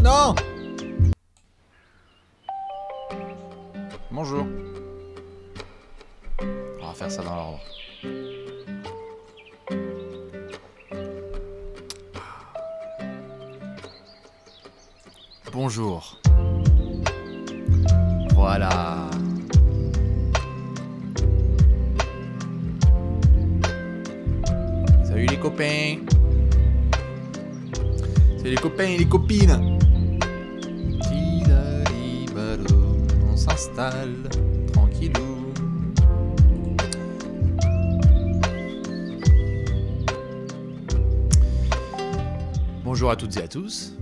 Non! Bonjour. On va faire ça dans l'ordre. Bonjour. Voilà. Salut les copains. Salut les copains et les copines. On s'installe tranquillou. Bonjour à toutes et à tous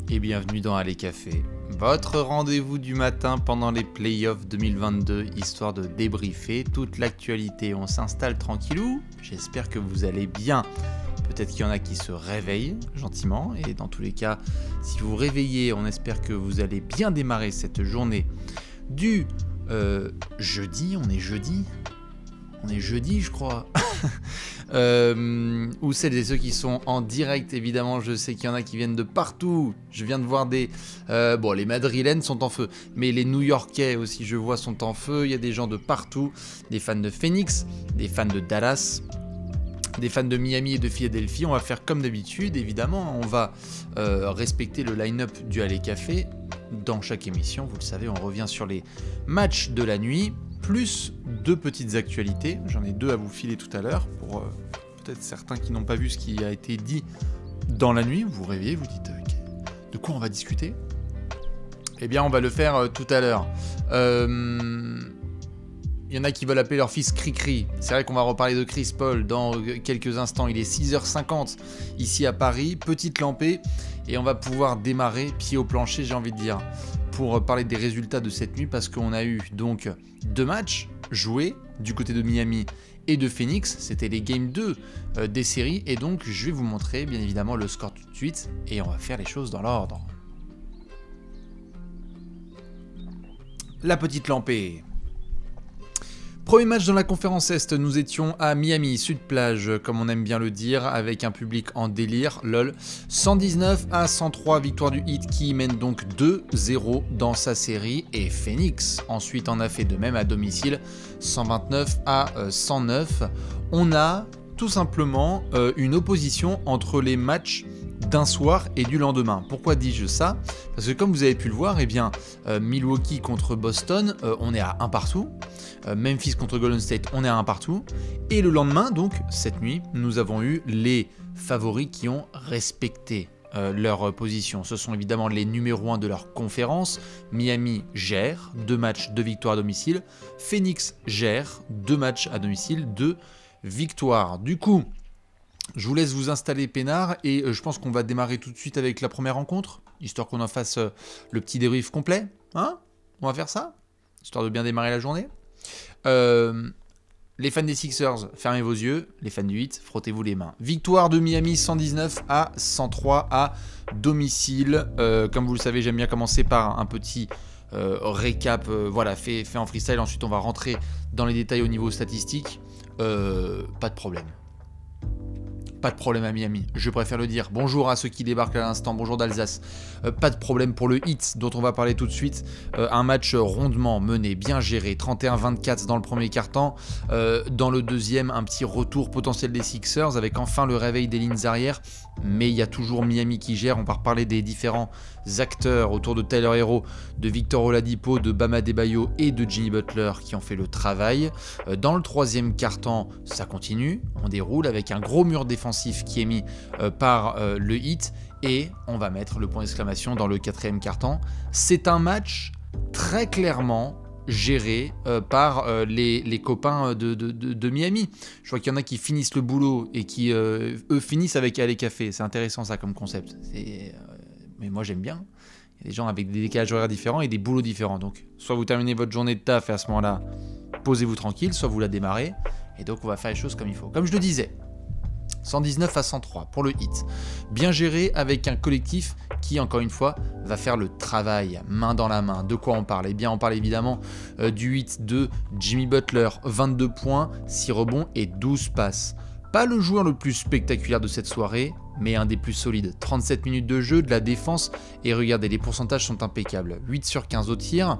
et bienvenue dans Allez Café, votre rendez-vous du matin pendant les playoffs 2022, histoire de débriefer toute l'actualité. On s'installe tranquillou, j'espère que vous allez bien. Peut-être qu'il y en a qui se réveillent gentiment, et dans tous les cas, si vous vous réveillez, on espère que vous allez bien démarrer cette journée du jeudi. On est jeudi je crois. Ou celles et ceux qui sont en direct, évidemment, je sais qu'il y en a qui viennent de partout. Je viens de voir des... bon, les Madrilènes sont en feu, mais les New-Yorkais aussi, je vois, sont en feu. Il y a des gens de partout, des fans de Phoenix, des fans de Dallas, des fans de Miami et de Philadelphie. On va faire comme d'habitude, évidemment. On va respecter le line-up du Allez Café. Dans chaque émission, vous le savez, on revient sur les matchs de la nuit, plus deux petites actualités. J'en ai deux à vous filer tout à l'heure, pour peut-être certains qui n'ont pas vu ce qui a été dit dans la nuit. Vous réveillez, vous dites de quoi on va discuter ? Eh bien, on va le faire tout à l'heure. Il y en a qui veulent appeler leur fils Cri-Cri. C'est vrai qu'on va reparler de Chris Paul dans quelques instants. Il est 6h50 ici à Paris, petite lampée, et on va pouvoir démarrer pied au plancher, j'ai envie de dire, pour parler des résultats de cette nuit, parce qu'on a eu donc deux matchs joués du côté de Miami et de Phoenix. C'était les Game 2 des séries, et donc je vais vous montrer bien évidemment le score tout de suite, et on va faire les choses dans l'ordre. La petite lampée. Premier match dans la conférence Est, nous étions à Miami, Sud Plage, comme on aime bien le dire, avec un public en délire, lol. 119-103, victoire du Heat qui mène donc 2-0 dans sa série, et Phoenix ensuite en a fait de même à domicile, 129-109. On a tout simplement une opposition entre les matchs d'un soir et du lendemain. Pourquoi dis-je ça ? Parce que comme vous avez pu le voir, eh bien, Milwaukee contre Boston, on est à 1 partout. Memphis contre Golden State, on est à 1 partout. Et le lendemain, donc, cette nuit, nous avons eu les favoris qui ont respecté leur position. Ce sont évidemment les numéros 1 de leur conférence. Miami gère 2 matchs, 2 victoires à domicile. Phoenix gère 2 matchs à domicile, 2 victoires. Du coup, je vous laisse vous installer peinard, et je pense qu'on va démarrer tout de suite avec la première rencontre, histoire qu'on en fasse le petit débrief complet. Hein ? On va faire ça ? Histoire de bien démarrer la journée. Les fans des Sixers, fermez vos yeux. Les fans du Heat, frottez-vous les mains. Victoire de Miami 119-103 à domicile. Comme vous le savez, j'aime bien commencer par un petit récap voilà, fait en freestyle. Ensuite, on va rentrer dans les détails au niveau statistique. Pas de problème. Pas de problème à Miami, je préfère le dire. Bonjour à ceux qui débarquent à l'instant, bonjour d'Alsace. Pas de problème pour le Heat, dont on va parler tout de suite. Un match rondement mené, bien géré, 31-24 dans le premier quart-temps. Dans le deuxième, un petit retour potentiel des Sixers, avec enfin le réveil des lignes arrière. Mais il y a toujours Miami qui gère. On va reparler des différents acteurs autour de Tyler Herro, de Victor Oladipo, de Bam Adebayo et de Jimmy Butler qui ont fait le travail. Dans le troisième quart-temps, ça continue. On déroule avec un gros mur défensif qui est mis par le Heat. Et on va mettre le point d'exclamation dans le quatrième quart-temps. C'est un match très clairement géré par les copains de Miami. Je vois qu'il y en a qui finissent le boulot et qui, eux, finissent avec Allez Café. C'est intéressant ça comme concept. Mais moi j'aime bien. Il y a des gens avec des décalages horaires différents et des boulots différents. Donc soit vous terminez votre journée de taf et à ce moment-là, posez-vous tranquille, soit vous la démarrez. Et donc on va faire les choses comme il faut. Comme je le disais, 119-103 pour le Heat. Bien géré avec un collectif qui, encore une fois, va faire le travail main dans la main. De quoi on parle ? Eh bien, on parle évidemment du Heat de Jimmy Butler, 22 points, 6 rebonds et 12 passes. Pas le joueur le plus spectaculaire de cette soirée, mais un des plus solides. 37 minutes de jeu, de la défense, et regardez, les pourcentages sont impeccables. 8 sur 15 au tir,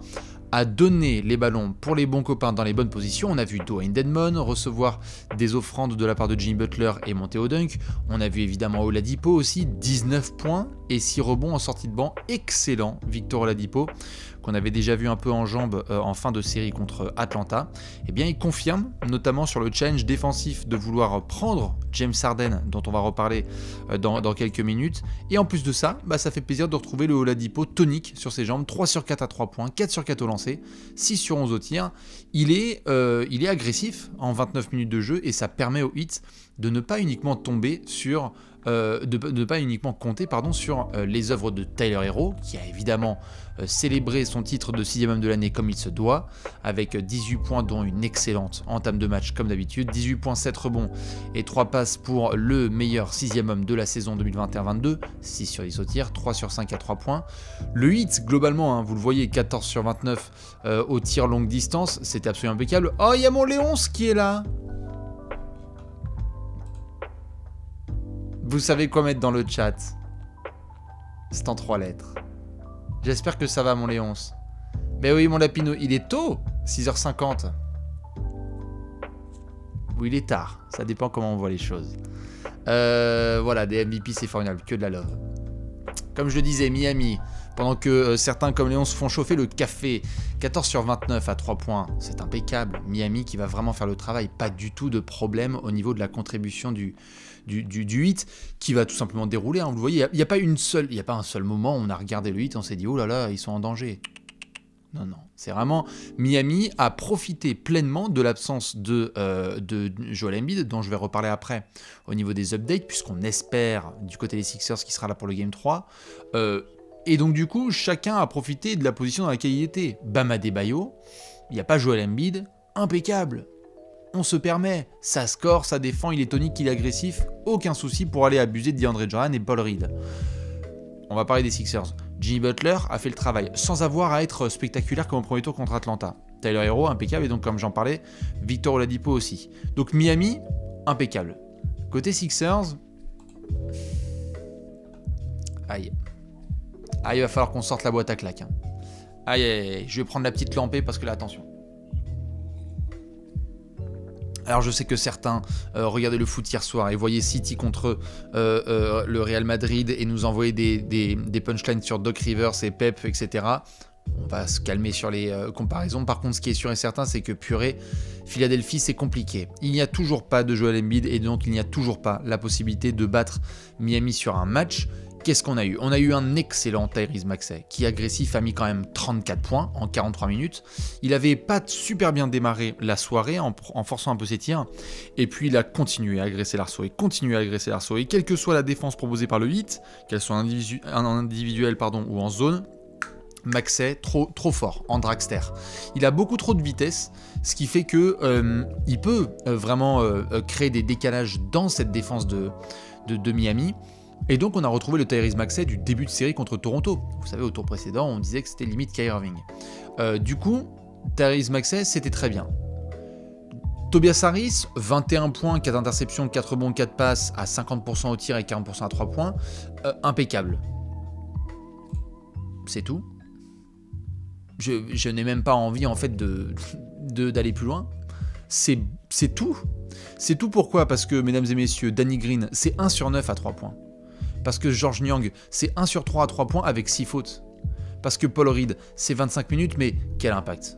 à donner les ballons pour les bons copains dans les bonnes positions. On a vu Dwayne Dedmon recevoir des offrandes de la part de Jimmy Butler et monter au dunk. On a vu évidemment Oladipo aussi, 19 points et 6 rebonds en sortie de banc. Excellent, Victor Oladipo, qu'on avait déjà vu un peu en jambes en fin de série contre Atlanta. Eh bien, il confirme, notamment sur le challenge défensif de vouloir prendre James Harden, dont on va reparler dans quelques minutes. Et en plus de ça, ça fait plaisir de retrouver le Oladipo tonique sur ses jambes. 3 sur 4 à 3 points, 4 sur 4 au lancer, 6 sur 11 au tir. Il est agressif en 29 minutes de jeu et ça permet au Heat de ne pas uniquement tomber sur... de ne pas uniquement compter sur les œuvres de Tyler Herro, qui a évidemment célébré son titre de 6e homme de l'année comme il se doit, avec 18 points dont une excellente entame de match comme d'habitude, 18 points, 7 rebonds et 3 passes pour le meilleur 6e homme de la saison 2021-22, 6 sur 10 au tir, 3 sur 5 à 3 points. Le Heat, globalement, vous le voyez, 14 sur 29 au tir longue distance, c'était absolument impeccable. Oh, il y a mon Léonce qui est là! Vous savez quoi mettre dans le chat. C'est en 3 lettres. J'espère que ça va, mon Léonce. Mais oui, mon Lapino, il est tôt, 6h50. Ou il est tard, ça dépend comment on voit les choses. Voilà, des MVP, c'est formidable, que de la love. Comme je le disais, Miami, pendant que certains comme Léon se font chauffer le café, 14 sur 29 à 3 points, c'est impeccable. Miami qui va vraiment faire le travail, pas du tout de problème au niveau de la contribution du 8 qui va tout simplement dérouler. Vous le voyez, il n'y a pas un seul moment où on a regardé le 8 et on s'est dit oh là là, ils sont en danger. Non, non, c'est vraiment Miami a profité pleinement de l'absence de Joel Embiid, dont je vais reparler après au niveau des updates, puisqu'on espère du côté des Sixers qui sera là pour le Game 3. Et donc du coup, chacun a profité de la position dans laquelle il était. Bam Adebayo, il n'y a pas Joel Embiid, impeccable. On se permet, ça score, ça défend, il est tonique, il est agressif, aucun souci pour aller abuser de DeAndre Jordan et Paul Reed. On va parler des Sixers. Jimmy Butler a fait le travail, sans avoir à être spectaculaire comme au premier tour contre Atlanta. Tyler Herro, impeccable, et donc comme j'en parlais, Victor Oladipo aussi. Donc Miami, impeccable. Côté Sixers... Aïe. Ah, il va falloir qu'on sorte la boîte à claques. Aïe, aïe, aïe, je vais prendre la petite lampée parce que là, attention. Alors je sais que certains regardaient le foot hier soir et voyaient City contre le Real Madrid et nous envoyaient des punchlines sur Doc Rivers et Pep, etc. On va se calmer sur les comparaisons. Par contre, ce qui est sûr et certain, c'est que purée, Philadelphie, c'est compliqué. Il n'y a toujours pas de Joel Embiid et donc il n'y a toujours pas la possibilité de battre Miami sur un match. Qu'est-ce qu'on a eu? On a eu un excellent Tyrese Maxey qui, agressif, a mis quand même 34 points en 43 minutes. Il avait pas super bien démarré la soirée en forçant un peu ses tirs. Et puis il a continué à agresser l'arceau et quelle que soit la défense proposée par le Heat, qu'elle soit individuelle ou en zone, Maxey trop fort en dragster. Il a beaucoup trop de vitesse, ce qui fait que il peut vraiment créer des décalages dans cette défense de Miami. Et donc on a retrouvé le Tyrese Maxey du début de série contre Toronto. Vous savez, au tour précédent, on disait que c'était limite Kyrie Irving. Du coup, Tyrese Maxey, c'était très bien. Tobias Harris, 21 points, 4 interceptions, 4 rebonds, 4 passes, à 50% au tir et 40% à 3 points. Impeccable. C'est tout. Je n'ai même pas envie, en fait, d'aller plus loin. C'est tout. C'est tout pourquoi? Parce que, mesdames et messieurs, Danny Green, c'est 1 sur 9 à 3 points. Parce que Georges Niang, c'est 1 sur 3 à 3 points avec 6 fautes. Parce que Paul Reed, c'est 25 minutes, mais quel impact.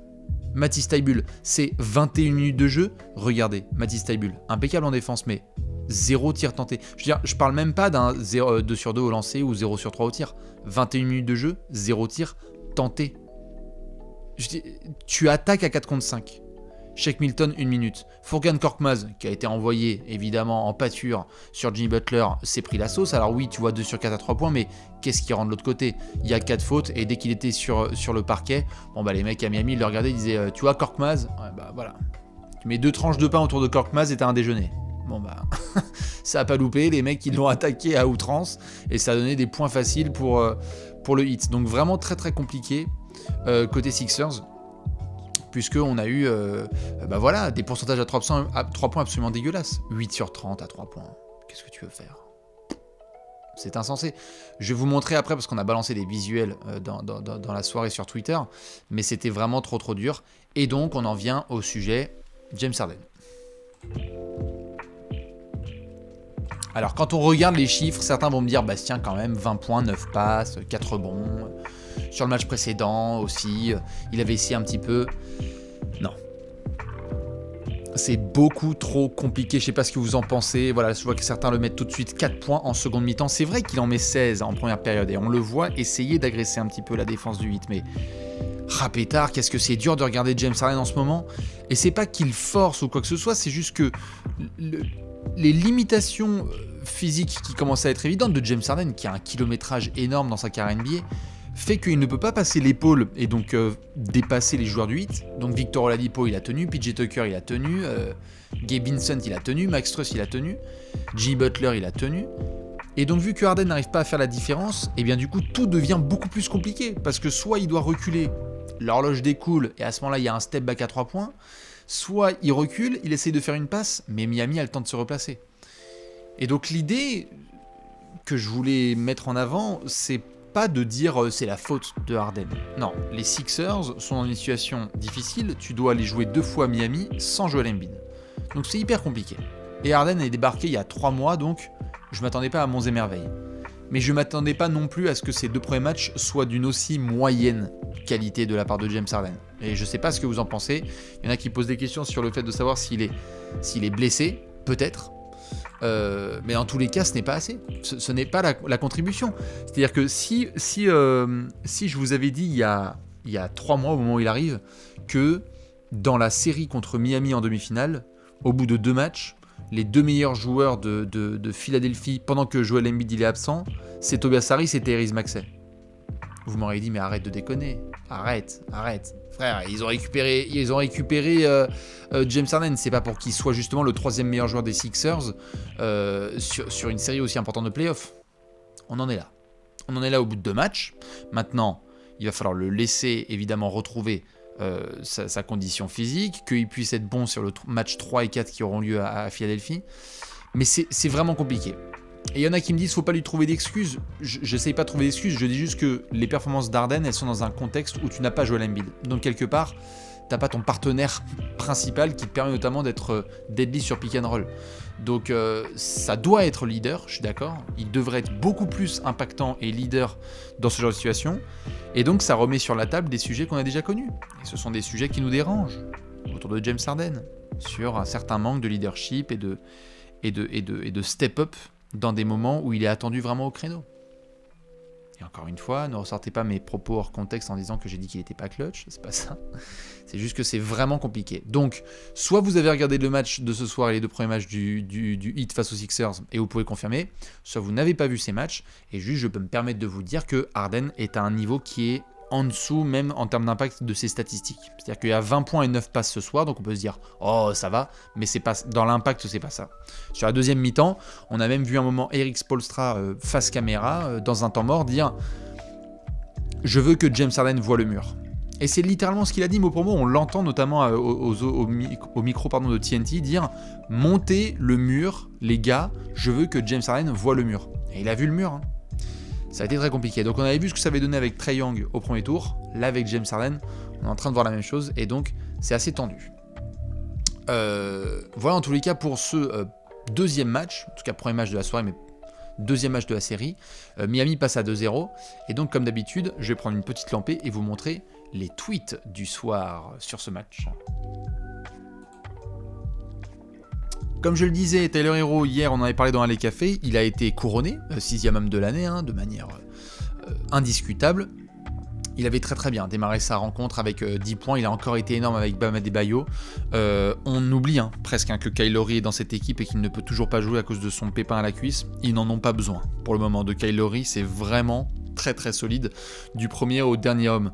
Matisse Thybulle, c'est 21 minutes de jeu. Regardez, Matisse Thybulle, impeccable en défense, mais 0 tir tenté. Je veux dire, je parle même pas d'un 2 sur 2 au lancer ou 0 sur 3 au tir. 21 minutes de jeu, 0 tir tenté. Tu attaques à 4 contre 5. Shake Milton, 1 minute. Furkan Korkmaz, qui a été envoyé évidemment en pâture sur Jimmy Butler, s'est pris la sauce. Alors oui, tu vois 2 sur 4 à 3 points, mais qu'est-ce qui rend de l'autre côté? Il y a 4 fautes, et dès qu'il était sur le parquet, les mecs à Miami, ils le regardaient, ils disaient tu vois Korkmaz? Ouais, voilà. Tu mets 2 tranches de pain autour de Korkmaz et t'as un déjeuner. Ça a pas loupé, les mecs ils l'ont attaqué à outrance, et ça a donné des points faciles pour le Heat. Donc vraiment très très compliqué côté Sixers. puisqu'on a eu voilà, des pourcentages à 3 points absolument dégueulasses. 8 sur 30 à 3 points. Qu'est-ce que tu veux faire? C'est insensé. Je vais vous montrer après, parce qu'on a balancé des visuels dans la soirée sur Twitter, mais c'était vraiment trop dur. Et donc, on en vient au sujet James Harden. Alors, quand on regarde les chiffres, certains vont me dire, Bastien, quand même, 20 points, 9 passes, 4 rebonds. Sur le match précédent aussi, il avait essayé un petit peu. Non. C'est beaucoup trop compliqué, je sais pas ce que vous en pensez. Voilà, je vois que certains le mettent tout de suite 4 points en seconde mi-temps. C'est vrai qu'il en met 16 en première période et on le voit essayer d'agresser un petit peu la défense du 8. Mais pétard, qu'est-ce que c'est dur de regarder James Harden en ce moment. Et c'est pas qu'il force ou quoi que ce soit, c'est juste que les limitations physiques qui commencent à être évidentes de James Harden, qui a un kilométrage énorme dans sa carrière NBA, fait qu'il ne peut pas passer l'épaule et donc dépasser les joueurs du 8. Donc Victor Oladipo il a tenu, PJ Tucker il a tenu, Gabe Vincent il a tenu, Max Strus il a tenu, Jimmy Butler il a tenu. Et donc vu que Harden n'arrive pas à faire la différence, et bien du coup tout devient beaucoup plus compliqué. Parce que soit il doit reculer, l'horloge découle et à ce moment-là il y a un step back à 3 points, soit il recule, il essaye de faire une passe, mais Miami a le temps de se replacer. Et donc l'idée que je voulais mettre en avant, c'est pas de dire c'est la faute de Harden. Non, les Sixers sont dans une situation difficile, tu dois aller jouer 2 fois à Miami sans Joel Embiid. Donc c'est hyper compliqué. Et Harden est débarqué il y a 3 mois, donc je m'attendais pas à monts et merveilles. Mais je m'attendais pas non plus à ce que ces 2 premiers matchs soient d'une aussi moyenne qualité de la part de James Harden. Et je sais pas ce que vous en pensez. Il y en a qui posent des questions sur le fait de savoir s'il est blessé, peut-être. Mais dans tous les cas, ce n'est pas assez. Ce n'est pas la contribution. C'est-à-dire que si je vous avais dit il y a 3 mois, au moment où il arrive, que dans la série contre Miami en demi-finale, au bout de 2 matchs, les 2 meilleurs joueurs de Philadelphie, pendant que Joel Embiid il est absent, c'est Tobias Harris et Tyrese Maxey. Vous m'auriez dit, mais arrête de déconner. Arrête. Frère, ils ont récupéré James Harden. C'est pas pour qu'il soit justement le 3e meilleur joueur des Sixers sur une série aussi importante de playoffs. On en est là. On en est là au bout de 2 matchs. Maintenant, il va falloir le laisser évidemment retrouver sa condition physique, qu'il puisse être bon sur le match 3 et 4 qui auront lieu à Philadelphie. Mais c'est vraiment compliqué. Et il y en a qui me disent faut pas lui trouver d'excuses. J'essaye pas de trouver d'excuses, je dis juste que les performances d'Harden, elles sont dans un contexte où tu n'as pas Joel Embiid. Donc quelque part, t'as pas ton partenaire principal qui te permet notamment d'être deadly sur pick and roll. Donc ça doit être leader, je suis d'accord. Il devrait être beaucoup plus impactant et leader dans ce genre de situation. Et donc ça remet sur la table des sujets qu'on a déjà connus. Et ce sont des sujets qui nous dérangent autour de James Harden, sur un certain manque de leadership et de step-up dans des moments où il est attendu vraiment au créneau. Et encore une fois, ne ressortez pas mes propos hors contexte en disant que j'ai dit qu'il n'était pas clutch, c'est pas ça. C'est juste que c'est vraiment compliqué. Donc, soit vous avez regardé le match de ce soir et les 2 premiers matchs du Heat face aux Sixers et vous pouvez confirmer, soit vous n'avez pas vu ces matchs, et juste je peux me permettre de vous dire que Harden est à un niveau qui est en dessous même en termes d'impact de ses statistiques. C'est-à-dire qu'il y a 20 points et 9 passes ce soir, donc on peut se dire « Oh, ça va », mais c'est pas, dans l'impact, c'est pas ça. Sur la deuxième mi-temps, on a même vu un moment Eric Spoelstra face caméra, dans un temps mort, dire « Je veux que James Harden voie le mur ». Et c'est littéralement ce qu'il a dit mot pour mot, on l'entend notamment au micro de TNT dire « Montez le mur, les gars, je veux que James Harden voie le mur ». Et il a vu le mur, hein. Ça a été très compliqué. Donc on avait vu ce que ça avait donné avec Trae Young au premier tour. Là avec James Harden, on est en train de voir la même chose. Et donc c'est assez tendu. Voilà en tous les cas pour ce deuxième match. En tout cas premier match de la soirée, mais deuxième match de la série. Miami passe à 2-0. Et donc comme d'habitude, je vais prendre une petite lampée et vous montrer les tweets du soir sur ce match. Comme je le disais, Tyler Herro, hier, on en avait parlé dans Alley Café, il a été couronné, 6e homme de l'année, hein, de manière indiscutable. Il avait très bien démarré sa rencontre avec 10 points, il a encore été énorme avec Bam Adebayo. On oublie presque que Kyle Lowry est dans cette équipe et qu'il ne peut toujours pas jouer à cause de son pépin à la cuisse. Ils n'en ont pas besoin. Pour le moment, de Kyle Lowry, c'est vraiment très solide, du premier au dernier homme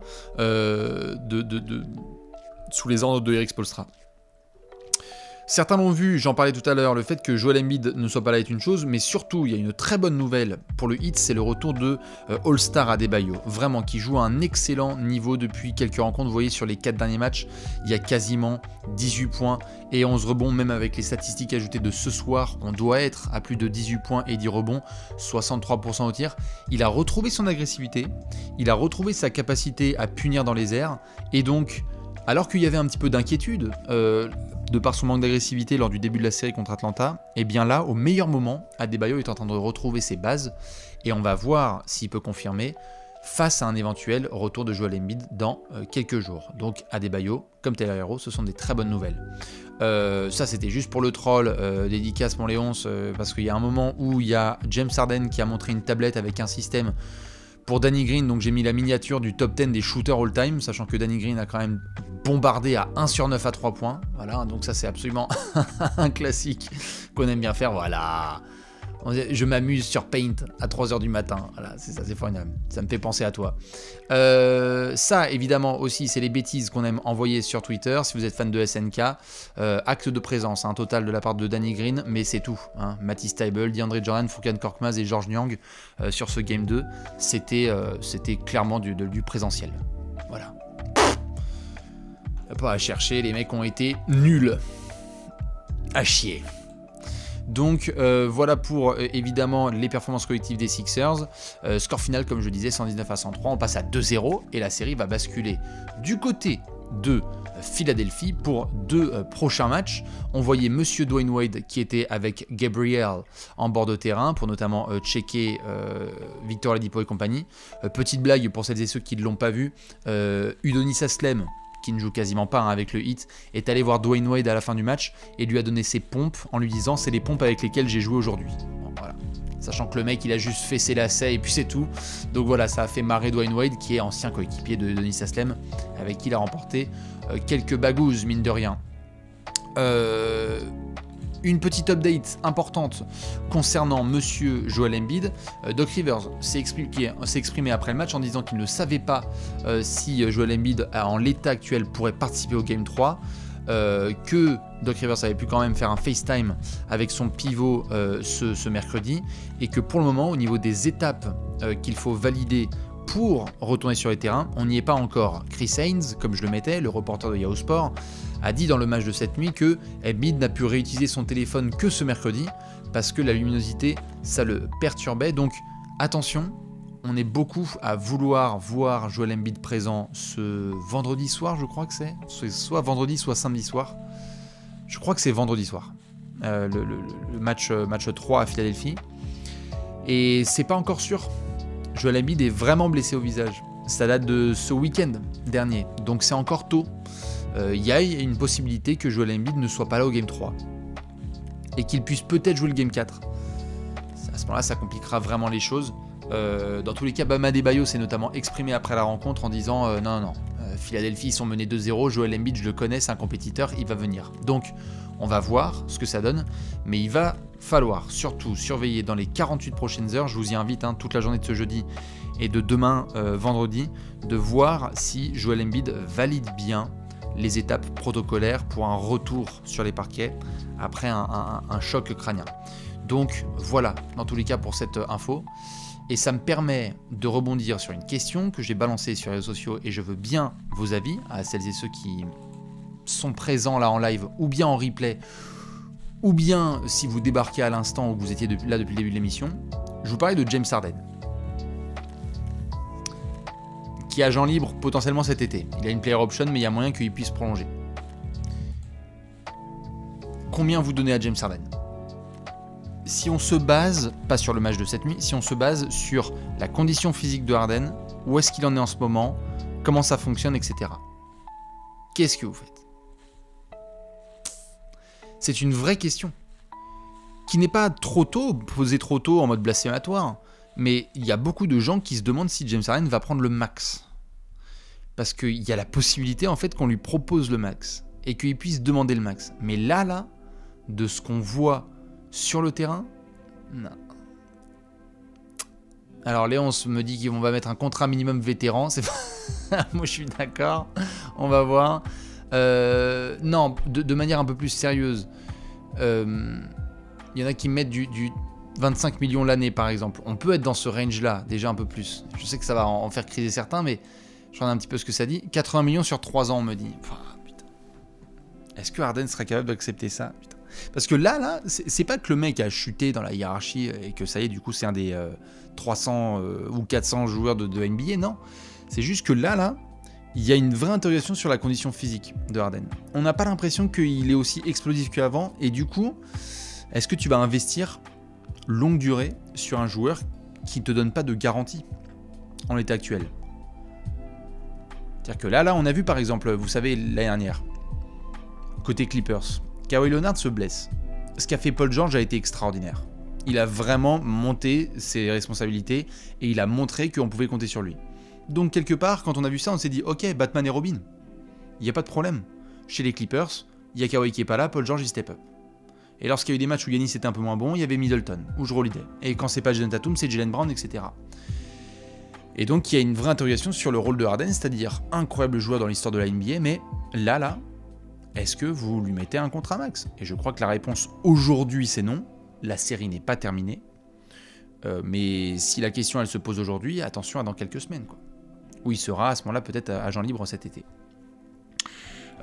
sous les ordres de Eric Spoelstra. Certains l'ont vu, j'en parlais tout à l'heure, le fait que Joel Embiid ne soit pas là est une chose, mais surtout, il y a une très bonne nouvelle pour le Heat, c'est le retour de All-Star Adebayo, vraiment, qui joue à un excellent niveau depuis quelques rencontres. Vous voyez, sur les 4 derniers matchs, il y a quasiment 18 points et 11 rebonds, même avec les statistiques ajoutées de ce soir, on doit être à plus de 18 points et 10 rebonds, 63% au tir. Il a retrouvé son agressivité, il a retrouvé sa capacité à punir dans les airs, et donc, alors qu'il y avait un petit peu d'inquiétude, de par son manque d'agressivité lors du début de la série contre Atlanta, et bien là, au meilleur moment, Adebayo est en train de retrouver ses bases, et on va voir s'il peut confirmer face à un éventuel retour de Joel Embiid dans quelques jours. Donc Adebayo, comme Tyler Herro, ce sont des très bonnes nouvelles. Ça c'était juste pour le troll, dédicace mon Léonce, parce qu'il y a un moment où il y a James Harden qui a montré une tablette avec un système pour Danny Green, donc j'ai mis la miniature du top 10 des shooters all-time, sachant que Danny Green a quand même bombardé à 1 sur 9 à 3 points. Voilà, donc ça c'est absolument un classique qu'on aime bien faire. Voilà, je m'amuse sur Paint à 3h du matin. Voilà, c'est ça, c'est formidable. Ça me fait penser à toi. Ça, évidemment, aussi, c'est les bêtises qu'on aime envoyer sur Twitter. Si vous êtes fan de SNK, acte de présence, total de la part de Danny Green, mais c'est tout. Matisse Thybulle, DeAndre Jordan, Furkan Korkmaz et George Niang sur ce Game 2, c'était clairement du présentiel. Voilà. Pas à chercher, les mecs ont été nuls. À chier. Donc voilà pour évidemment les performances collectives des Sixers. Score final, comme je disais, 119 à 103. On passe à 2-0 et la série va basculer du côté de Philadelphie pour 2 prochains matchs. On voyait Monsieur Dwayne Wade qui était avec Gabriel en bord de terrain pour notamment checker Victor Oladipo et compagnie. Petite blague pour celles et ceux qui ne l'ont pas vu, Udonis Haslem, qui ne joue quasiment pas avec le Heat, est allé voir Dwayne Wade à la fin du match et lui a donné ses pompes en lui disant c'est les pompes avec lesquelles j'ai joué aujourd'hui. Bon, voilà. Sachant que le mec il a juste fait ses lacets et puis c'est tout. Donc voilà, ça a fait marrer Dwayne Wade qui est ancien coéquipier de Udonis Haslem, avec qui il a remporté quelques bagouzes mine de rien. Une petite update importante concernant Monsieur Joel Embiid. Doc Rivers s'est exprimé après le match en disant qu'il ne savait pas si Joel Embiid, en l'état actuel, pourrait participer au Game 3. Que Doc Rivers avait pu quand même faire un FaceTime avec son pivot ce mercredi. Et que pour le moment, au niveau des étapes qu'il faut valider pour retourner sur les terrains, on n'y est pas encore. Chris Haynes, comme je le mettais, le reporter de Yahoo Sport, a dit dans le match de cette nuit que Embiid n'a pu réutiliser son téléphone que ce mercredi parce que la luminosité, ça le perturbait. Donc attention, on est beaucoup à vouloir voir Joel Embiid présent ce vendredi soir, je crois que c'est soit vendredi, soit samedi soir. Je crois que c'est vendredi soir, le match 3 à Philadelphie. Et c'est pas encore sûr. Joel Embiid est vraiment blessé au visage. Ça date de ce week-end dernier, donc c'est encore tôt. Il y a une possibilité que Joel Embiid ne soit pas là au Game 3 et qu'il puisse peut-être jouer le Game 4. À ce moment-là, ça compliquera vraiment les choses. Dans tous les cas, Bam Adebayo s'est notamment exprimé après la rencontre en disant non, Philadelphie, ils sont menés 2-0, Joel Embiid, je le connais, c'est un compétiteur, il va venir. Donc, on va voir ce que ça donne, mais il va falloir surtout surveiller dans les 48 prochaines heures, je vous y invite toute la journée de ce jeudi et de demain vendredi, de voir si Joel Embiid valide bien les étapes protocolaires pour un retour sur les parquets après un choc crânien. Donc voilà, dans tous les cas pour cette info. Et ça me permet de rebondir sur une question que j'ai balancée sur les réseaux sociaux et je veux bien vos avis à celles et ceux qui sont présents là en live ou bien en replay ou bien si vous débarquez à l'instant ou que vous étiez là depuis le début de l'émission. Je vous parlais de James Harden qui est agent libre potentiellement cet été. Il a une player option mais il y a moyen qu'il puisse prolonger. Combien vous donnez à James Harden ? Si on se base, pas sur le match de cette nuit, si on se base sur la condition physique de Harden, où est-ce qu'il en est en ce moment, comment ça fonctionne, etc. Qu'est-ce que vous faites ? C'est une vraie question, qui n'est pas trop tôt, posée trop tôt en mode blasphématoire, mais il y a beaucoup de gens qui se demandent si James Harden va prendre le max. Parce qu'il y a la possibilité en fait qu'on lui propose le max, et qu'il puisse demander le max. Mais là, de ce qu'on voit sur le terrain, non. Alors Léonce me dit qu'on va mettre un contrat minimum vétéran. C'est pas... Moi je suis d'accord, on va voir. Non, de manière un peu plus sérieuse. Il y en a qui mettent du 25 millions l'année, par exemple. On peut être dans ce range-là, déjà un peu plus. Je sais que ça va en faire criser certains, mais je regarde un petit peu ce que ça dit. 80 millions sur 3 ans, on me dit. Enfin, putain. Est-ce que Harden serait capable d'accepter ça? Putain. Parce que là, c'est pas que le mec a chuté dans la hiérarchie et que ça y est, du coup, c'est un des 300 ou 400 joueurs de NBA, non. C'est juste que là, il y a une vraie interrogation sur la condition physique de Harden. On n'a pas l'impression qu'il est aussi explosif qu'avant, et du coup, est-ce que tu vas investir longue durée sur un joueur qui ne te donne pas de garantie en l'état actuel? C'est-à-dire que là, on a vu par exemple, vous savez, l'année dernière, côté Clippers, Kawhi Leonard se blesse. Ce qu'a fait Paul George a été extraordinaire. Il a vraiment monté ses responsabilités et il a montré qu'on pouvait compter sur lui. Donc quelque part, quand on a vu ça, on s'est dit « Ok, Batman et Robin, il n'y a pas de problème. Chez les Clippers, il y a Kawhi qui est pas là, Paul George il step up. » Et lorsqu'il y a eu des matchs où Giannis était un peu moins bon, il y avait Middleton ou Jrue Holiday. Et quand c'est pas Jayson Tatum, c'est Jaylen Brown, etc. Et donc il y a une vraie interrogation sur le rôle de Harden, c'est-à-dire incroyable joueur dans l'histoire de la NBA, mais là, est-ce que vous lui mettez un contrat max? Et je crois que la réponse aujourd'hui c'est non. La série n'est pas terminée. Mais si la question elle se pose aujourd'hui, attention à dans quelques semaines, quoi. Où il sera à ce moment-là peut-être agent libre cet été.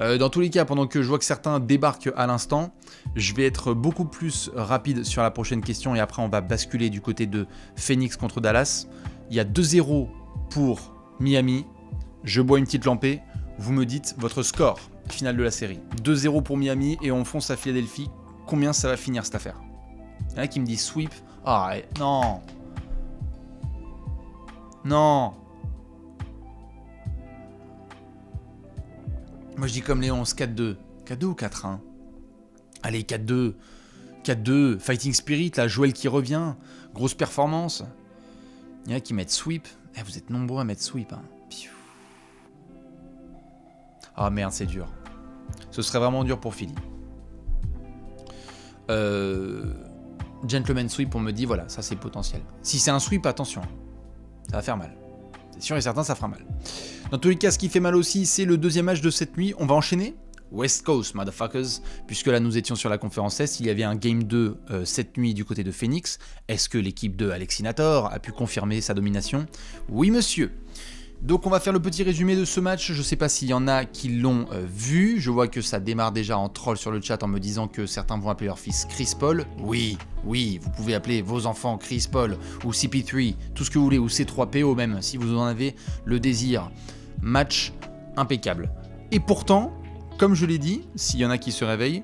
Dans tous les cas, pendant que je vois que certains débarquent à l'instant, je vais être beaucoup plus rapide sur la prochaine question et après on va basculer du côté de Phoenix contre Dallas. Il y a 2-0 pour Miami. Je bois une petite lampée. Vous me dites votre score final de la série. 2-0 pour Miami et on fonce à Philadelphie. Combien ça va finir cette affaire? Il y en a qui me disent sweep. Ah non. Non. Moi je dis comme Léon, 4-2. 4-2 ou 4-1? Allez, 4-2. 4-2. Fighting Spirit, là, Joël qui revient. Grosse performance. Il y en a qui mettent sweep. Eh, vous êtes nombreux à mettre sweep. Hein. Ah merde, c'est dur. Ce serait vraiment dur pour Philly. Gentleman sweep, on me dit, voilà, ça c'est potentiel. Si c'est un sweep, attention. Ça va faire mal. C'est sûr et certain, ça fera mal. Dans tous les cas, ce qui fait mal aussi, c'est le deuxième match de cette nuit. On va enchaîner. West Coast, motherfuckers. Puisque là, nous étions sur la conférence Est. Il y avait un Game 2 cette nuit du côté de Phoenix. Est-ce que l'équipe de Alexinator a pu confirmer sa domination? Oui, monsieur. Donc on va faire le petit résumé de ce match. Je ne sais pas s'il y en a qui l'ont vu. Je vois que ça démarre déjà en troll sur le chat en me disant que certains vont appeler leur fils Chris Paul. Oui, vous pouvez appeler vos enfants Chris Paul ou CP3, tout ce que vous voulez, ou C3PO même, si vous en avez le désir. Match impeccable. Et pourtant, comme je l'ai dit, s'il y en a qui se réveillent,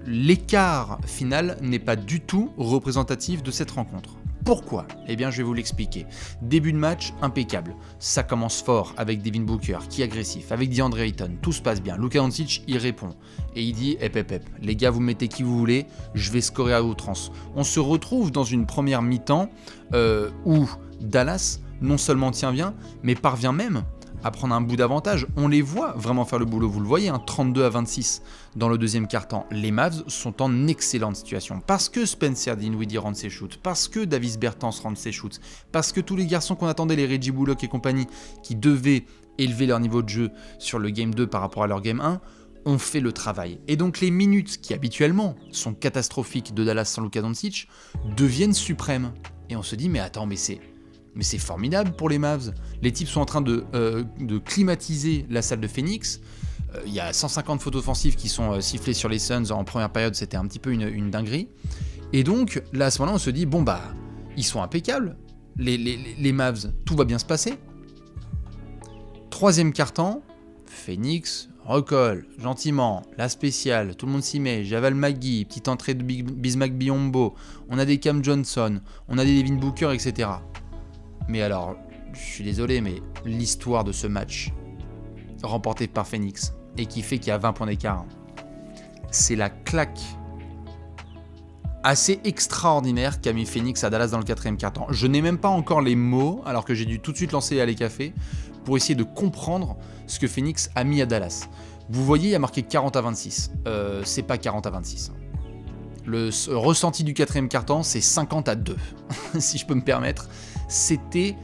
l'écart final n'est pas du tout représentatif de cette rencontre. Pourquoi? Eh bien, je vais vous l'expliquer. Début de match, impeccable. Ça commence fort avec Devin Booker, qui est agressif, avec DeAndre Ayton, tout se passe bien. Luka Doncic, il répond. Et il dit, les gars, vous mettez qui vous voulez, je vais scorer à outrance. On se retrouve dans une première mi-temps où Dallas, non seulement tient bien, mais parvient même à prendre un bout d'avantage. On les voit vraiment faire le boulot, vous le voyez, 32-26 dans le deuxième quart-temps. Les Mavs sont en excellente situation, parce que Spencer Dinwiddie rentre ses shoots, parce que Davis Bertans rentre ses shoots, parce que tous les garçons qu'on attendait, les Reggie Bullock et compagnie, qui devaient élever leur niveau de jeu sur le Game 2 par rapport à leur Game 1, ont fait le travail. Et donc les minutes qui habituellement sont catastrophiques de Dallas sans Luka Doncic deviennent suprêmes. Et on se dit, mais attends, mais c'est formidable pour les Mavs. Les types sont en train de climatiser la salle de Phoenix. Il y a 150 fautes offensives qui sont sifflées sur les Suns en première période. C'était un petit peu une dinguerie. Et donc, là, à ce moment-là, on se dit, bon, bah, ils sont impeccables. Les Mavs, tout va bien se passer. Troisième quart-temps, Phoenix recolle gentiment, la spéciale, tout le monde s'y met, Javal McGee, petite entrée de Bismack Biyombo, on a des Cam Johnson, on a des Devin Booker, etc. Mais alors, je suis désolé, mais l'histoire de ce match, remporté par Phoenix, et qui fait qu'il y a 20 points d'écart, c'est la claque assez extraordinaire qu'a mis Phoenix à Dallas dans le quatrième quart-temps. Je n'ai même pas encore les mots, alors que j'ai dû tout de suite lancer les cafés, pour essayer de comprendre ce que Phoenix a mis à Dallas. Vous voyez, il y a marqué 40-26. C'est pas 40-26. Le ressenti du quatrième quart-temps, c'est 50-2, si je peux me permettre. C'était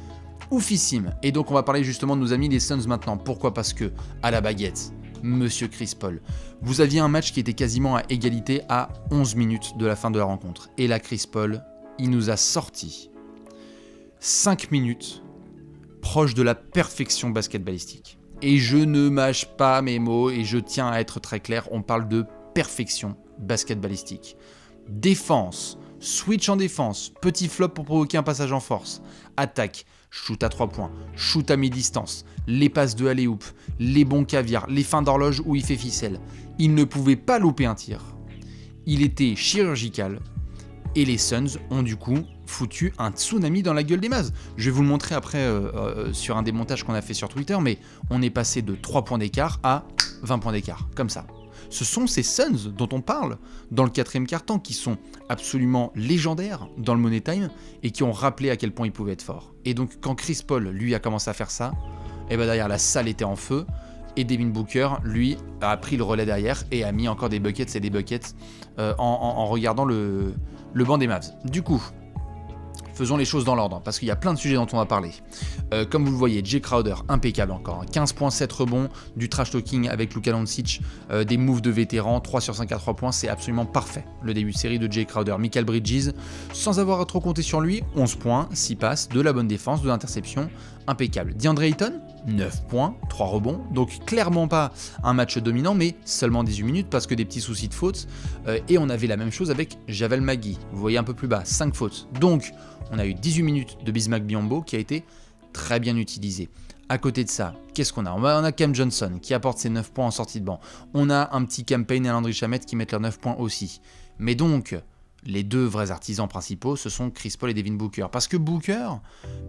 oufissime. Et donc on va parler justement de nos amis les Suns maintenant. Pourquoi? Parce que à la baguette, Monsieur Chris Paul. Vous aviez un match qui était quasiment à égalité à 11 minutes de la fin de la rencontre. Et là, Chris Paul, il nous a sorti 5 minutes proche de la perfection basketballistique. Et je ne mâche pas mes mots et je tiens à être très clair, on parle de perfection basketballistique. Défense, switch en défense, petit flop pour provoquer un passage en force, attaque, shoot à 3 points, shoot à mi-distance, les passes de alley-oop, les bons caviars, les fins d'horloge où il fait ficelle. Il ne pouvait pas louper un tir. Il était chirurgical et les Suns ont du coup foutu un tsunami dans la gueule des Mavs. Je vais vous le montrer après sur un des montages qu'on a fait sur Twitter, mais on est passé de 3 points d'écart à 20 points d'écart, comme ça. Ce sont ces Suns dont on parle dans le 4e quart-temps qui sont absolument légendaires dans le Money Time et qui ont rappelé à quel point ils pouvaient être forts. Et donc quand Chris Paul, lui, a commencé à faire ça, et ben derrière la salle était en feu et Devin Booker, lui, a pris le relais derrière et a mis encore des buckets et des buckets en regardant le banc des Mavs. Du coup, faisons les choses dans l'ordre, parce qu'il y a plein de sujets dont on va parler. Comme vous le voyez, Jae Crowder, impeccable encore. 15,7 rebonds, du trash talking avec Luka Doncic, des moves de vétérans, 3 sur 5 à 3 points, c'est absolument parfait. Le début de série de Jae Crowder. Mikal Bridges, sans avoir à trop compter sur lui, 11 points, 6 passes, de la bonne défense, de l'interception, impeccable. DeAndre Ayton, 9 points, 3 rebonds, donc clairement pas un match dominant, mais seulement 18 minutes parce que des petits soucis de faute. Et on avait la même chose avec Javel McGee, vous voyez un peu plus bas, 5 fautes. Donc, on a eu 18 minutes de Bismack Biyombo qui a été très bien utilisé. À côté de ça, qu'est-ce qu'on a? On a Cam Johnson qui apporte ses 9 points en sortie de banc. On a un petit Cam Payne et Landry Shamet qui mettent leurs 9 points aussi. Mais donc, les deux vrais artisans principaux, ce sont Chris Paul et Devin Booker. Parce que Booker,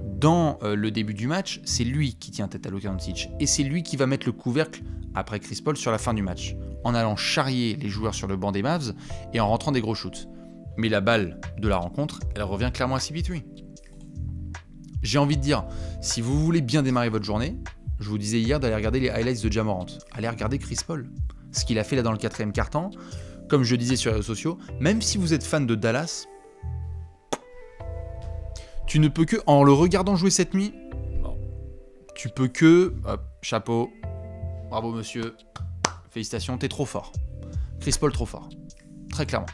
dans le début du match, c'est lui qui tient tête à Luka Doncic. Et c'est lui qui va mettre le couvercle après Chris Paul sur la fin du match, en allant charrier les joueurs sur le banc des Mavs et en rentrant des gros shoots. Mais la balle de la rencontre, elle revient clairement à CP3. J'ai envie de dire, si vous voulez bien démarrer votre journée, je vous disais hier d'aller regarder les highlights de Ja Morant. Allez regarder Chris Paul. Ce qu'il a fait là dans le 4e quart-temps, comme je disais sur les réseaux sociaux, même si vous êtes fan de Dallas, tu ne peux que, en le regardant jouer cette nuit, tu peux que, hop, chapeau, bravo monsieur, félicitations, t'es trop fort. Chris Paul trop fort, très clairement.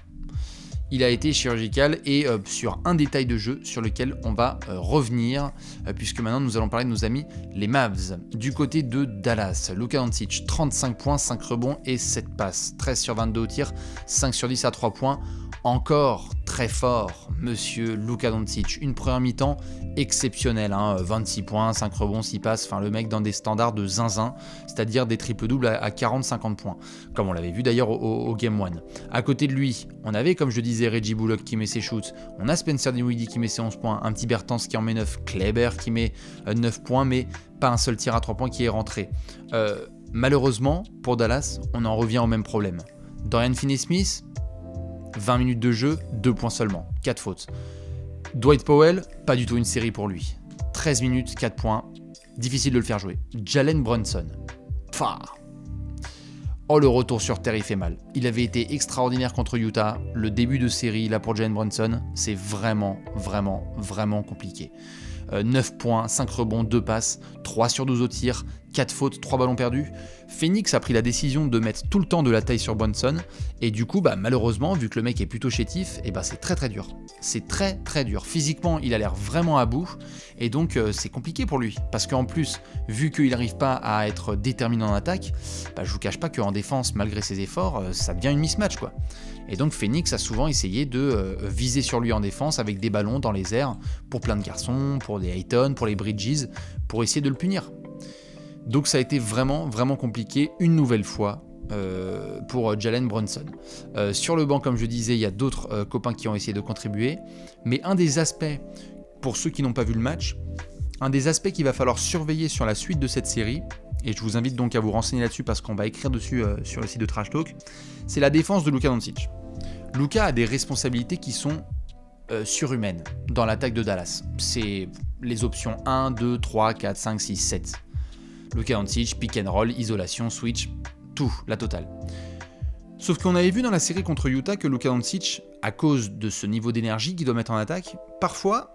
Il a été chirurgical et sur un détail de jeu sur lequel on va revenir, puisque maintenant nous allons parler de nos amis les Mavs. Du côté de Dallas, Luka Doncic, 35 points, 5 rebonds et 7 passes. 13 sur 22 au tir, 5 sur 10 à 3 points. Encore très fort, monsieur Luka Doncic. Une première mi-temps exceptionnelle, 26 points, 5 rebonds, 6 passes. Enfin, le mec dans des standards de zinzin, c'est-à-dire des triples-doubles à 40-50 points, comme on l'avait vu d'ailleurs au Game 1. À côté de lui, on avait, comme je disais, Reggie Bullock qui met ses shoots. On a Spencer Dinwiddie qui met ses 11 points. Un petit Bertans qui en met 9. Kleber qui met 9 points, mais pas un seul tir à 3 points qui est rentré. Malheureusement, pour Dallas, on en revient au même problème. Dorian Finney-Smith, 20 minutes de jeu, 2 points seulement, 4 fautes. Dwight Powell, pas du tout une série pour lui. 13 minutes, 4 points, difficile de le faire jouer. Jalen Brunson, oh, le retour sur terre, il fait mal. Il avait été extraordinaire contre Utah. Le début de série, là, pour Jalen Brunson, c'est vraiment, vraiment, vraiment compliqué. 9 points, 5 rebonds, 2 passes, 3 sur 12 au tir, 4 fautes, 3 ballons perdus. Phoenix a pris la décision de mettre tout le temps de la taille sur Brunson, et du coup, malheureusement, vu que le mec est plutôt chétif, c'est très très dur. C'est très très dur. Physiquement, il a l'air vraiment à bout, et donc c'est compliqué pour lui. Parce qu'en plus, vu qu'il n'arrive pas à être déterminant en attaque, je vous cache pas qu'en défense, malgré ses efforts, ça devient une mismatch, quoi. Et donc Phoenix a souvent essayé de viser sur lui en défense avec des ballons dans les airs pour plein de garçons, pour des Ayton, pour les Bridges, pour essayer de le punir. Donc ça a été vraiment, vraiment compliqué une nouvelle fois pour Jalen Brunson. Sur le banc, comme je disais, il y a d'autres copains qui ont essayé de contribuer. Mais un des aspects, pour ceux qui n'ont pas vu le match, un des aspects qu'il va falloir surveiller sur la suite de cette série, et je vous invite donc à vous renseigner là-dessus parce qu'on va écrire dessus sur le site de Trash Talk, c'est la défense de Luka Doncic. Luka a des responsabilités qui sont surhumaines dans l'attaque de Dallas. C'est les options 1, 2, 3, 4, 5, 6, 7. Luka Doncic, pick and roll, isolation, switch, tout, la totale. Sauf qu'on avait vu dans la série contre Utah que Luka Doncic, à cause de ce niveau d'énergie qu'il doit mettre en attaque, parfois,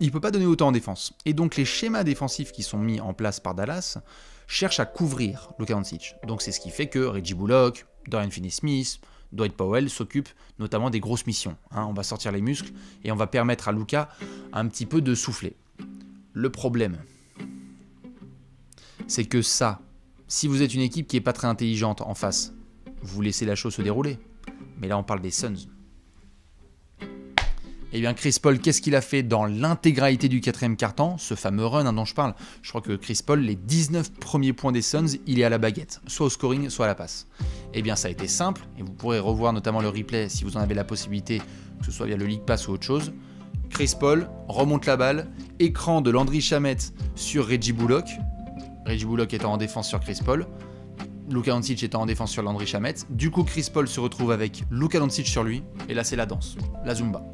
il ne peut pas donner autant en défense. Et donc les schémas défensifs qui sont mis en place par Dallas cherchent à couvrir Luka Doncic. Donc c'est ce qui fait que Reggie Bullock, Dorian Finney-Smith, Dwight Powell s'occupent notamment des grosses missions. On va sortir les muscles et on va permettre à Luka un petit peu de souffler. Le problème, c'est que ça, si vous êtes une équipe qui n'est pas très intelligente en face, vous laissez la chose se dérouler. Mais là, on parle des Suns. Eh bien, Chris Paul, qu'est-ce qu'il a fait dans l'intégralité du 4e quart-temps? Ce fameux run dont je parle. Je crois que Chris Paul, les 19 premiers points des Suns, il est à la baguette. Soit au scoring, soit à la passe. Eh bien, ça a été simple. Et vous pourrez revoir notamment le replay si vous en avez la possibilité, que ce soit via le League Pass ou autre chose. Chris Paul remonte la balle. Écran de Landry Shamet sur Reggie Bullock. Reggie Bullock étant en défense sur Chris Paul. Luka Doncic étant en défense sur Landry Shamet. Du coup, Chris Paul se retrouve avec Luka Doncic sur lui. Et là, c'est la danse. La Zumba.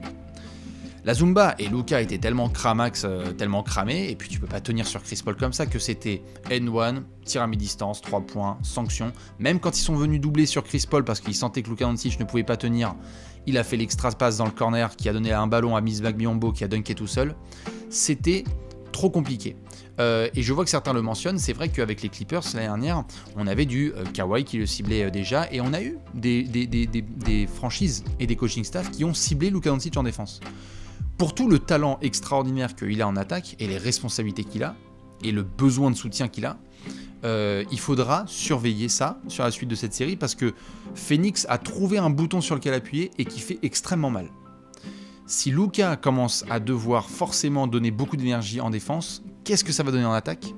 La Zumba, et Luka était tellement cramax, tellement cramé, et puis tu peux pas tenir sur Chris Paul comme ça, que c'était N1, tir à mi-distance, 3 points, sanction. Même quand ils sont venus doubler sur Chris Paul parce qu'ils sentaient que Luka Doncic ne pouvait pas tenir, il a fait l'extra passe dans le corner qui a donné un ballon à Misbah Biyombo qui a dunké tout seul. C'était trop compliqué. Et je vois que certains le mentionnent, c'est vrai qu'avec les Clippers l'année dernière, on avait du Kawhi qui le ciblait déjà, et on a eu des franchises et des coaching staff qui ont ciblé Luka Doncic en défense. Pour tout le talent extraordinaire qu'il a en attaque, et les responsabilités qu'il a, et le besoin de soutien qu'il a, il faudra surveiller ça sur la suite de cette série, parce que Phoenix a trouvé un bouton sur lequel appuyer et qui fait extrêmement mal. Si Luka commence à devoir forcément donner beaucoup d'énergie en défense, qu'est-ce que ça va donner en attaque?